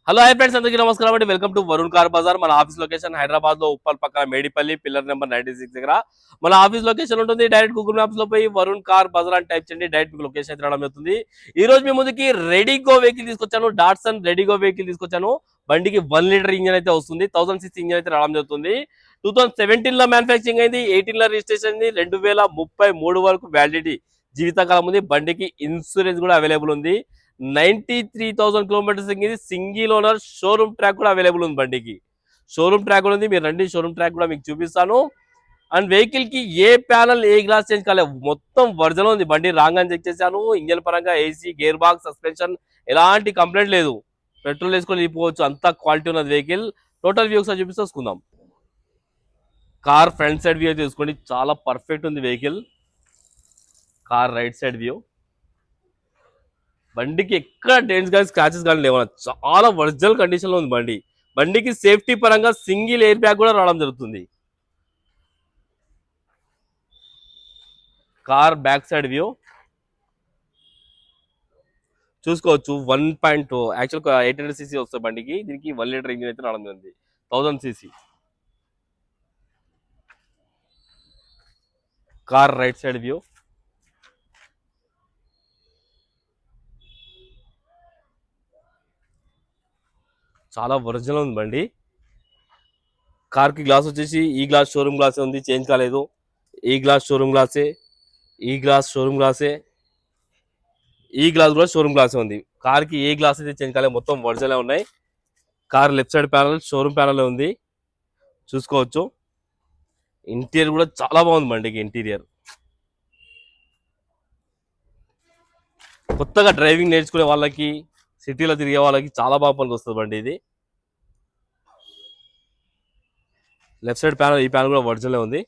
Hello hi friends, అందరికీ నమస్కారం అండి. Welcome to Varun car Bazaar. మన ఆఫీస్ లొకేషన్ హైదరాబాద్ లో ఉప్పల్ పక్కన మేడిపల్లి పిల్లర్ నెంబర్ 96 దగ్గర మన ఆఫీస్ లొకేషన్ ఉంటుంది. డైరెక్ట్ గూగుల్ మ్యాప్స్ లో పోయి వరుణ్ కార్ బజార్ అని టైప్ చేయండి, డైరెక్ట్ మీకు లొకేషన్ అయితే రావడం అవుతుంది. ఈ రోజు మీ ముందుకి రెడీగో వెహికల్ తీసుకొచ్చాను. డాట్సన్ రెడీగో వెహికల్ తీసుకొచ్చాను. బండికి 1 లీటర్ ఇంజన్ అయితే వస్తుంది. 1000cc ఇంజన్ అయితే రావడం జరుగుతుంది. 2017 లో మ్యానుఫాక్చరింగ్ అయింది, 18 లో రిజిస్ట్రేషన్ అయింది, 2033 వరకు వ్యాలిడిటీ జీవితకాలం ఉంది. బండికి ఇన్సూరెన్స్ కూడా అవైలబుల్ ఉంది. 93,000 కిలోమీటర్స్ ఎక్కింది. సింగిల్ ఓనర్, షోరూమ్ ట్రాక్ కూడా అవైలబుల్ ఉంది. బండికి షోరూమ్ ట్రాక్ కూడా ఉంది. మీరు రండి, షోరూమ్ ట్రాక్ కూడా మీకు చూపిస్తాను. అండ్ వెహికల్ కి ఏ ప్యానల్ ఏ గ్లాస్ చేంజ్ కాలేదు, మొత్తం ఒరిజినల్ ఉంది. బండి రాంగ్ అని చెక్ చేశాను. ఇంజన్ పరంగా ఏసీ, గేర్ బాక్స్, సస్పెన్షన్ ఎలాంటి కంప్లైంట్ లేదు. పెట్రోల్ వేసుకొని వెళ్ళిపోవచ్చు, అంత క్వాలిటీ ఉన్నది వెహికల్. టోటల్ వ్యూ ఒకసారి చూపిస్తే కార్ ఫ్రంట్ సైడ్ వ్యూ అయితే చూసుకోండి, చాలా పర్ఫెక్ట్ ఉంది vehicle. Car right side view, బండికి ఎక్కడ డెంట్స్ కానీ స్క్రాచెస్ కానీ లేవన్నా, చాలా ఒరిజినల్ కండిషన్ లో ఉంది బండి. బండికి సేఫ్టీ పరంగా సింగిల్ ఎయిర్ బ్యాగ్ కూడా రావడం జరుగుతుంది. కార్ బ్యాక్ సైడ్ వ్యూ చూసుకోవచ్చు. 1.2 యాక్చువల్ 800cc వస్తుంది బండికి. దీనికి 1 లీటర్ ఇంజిన్ అయితే రావడం జరిగింది. 1000cc. Car right side view, చాలా ఒరిజినల్ ఉంది బండి. కార్ కి గ్లాస్ వచ్చేసి ఈ గ్లాస్ షోరూమ్ గ్లాసే ఉంది, చేంజ్ కాలేదు. ఈ గ్లాస్ షోరూమ్ గ్లాసే, ఈ గ్లాస్ షోరూమ్ గ్లాసే, ఈ గ్లాస్ కూడా షోరూమ్ గ్లాసే ఉంది. కార్ కి ఏ గ్లాస్ అయితే చేంజ్ కాలేదు, మొత్తం ఒరిజినల్ ఉన్నాయి. Car left side panel showroom panel ఉంది, చూసుకోవచ్చు. ఇంటీరియర్ కూడా చాలా బాగుంది బండికి. ఇంటీరియర్ కొత్తగా డ్రైవింగ్ నేర్చుకునే వాళ్ళకి, సిటీలో తిరిగే వాళ్ళకి చాలా బాగా పనికి వస్తుంది బండి ఇది. లెఫ్ట్ సైడ్ ప్యానల్, ఈ ప్యానల్ కూడా ఒరిజినల్ ఉంది.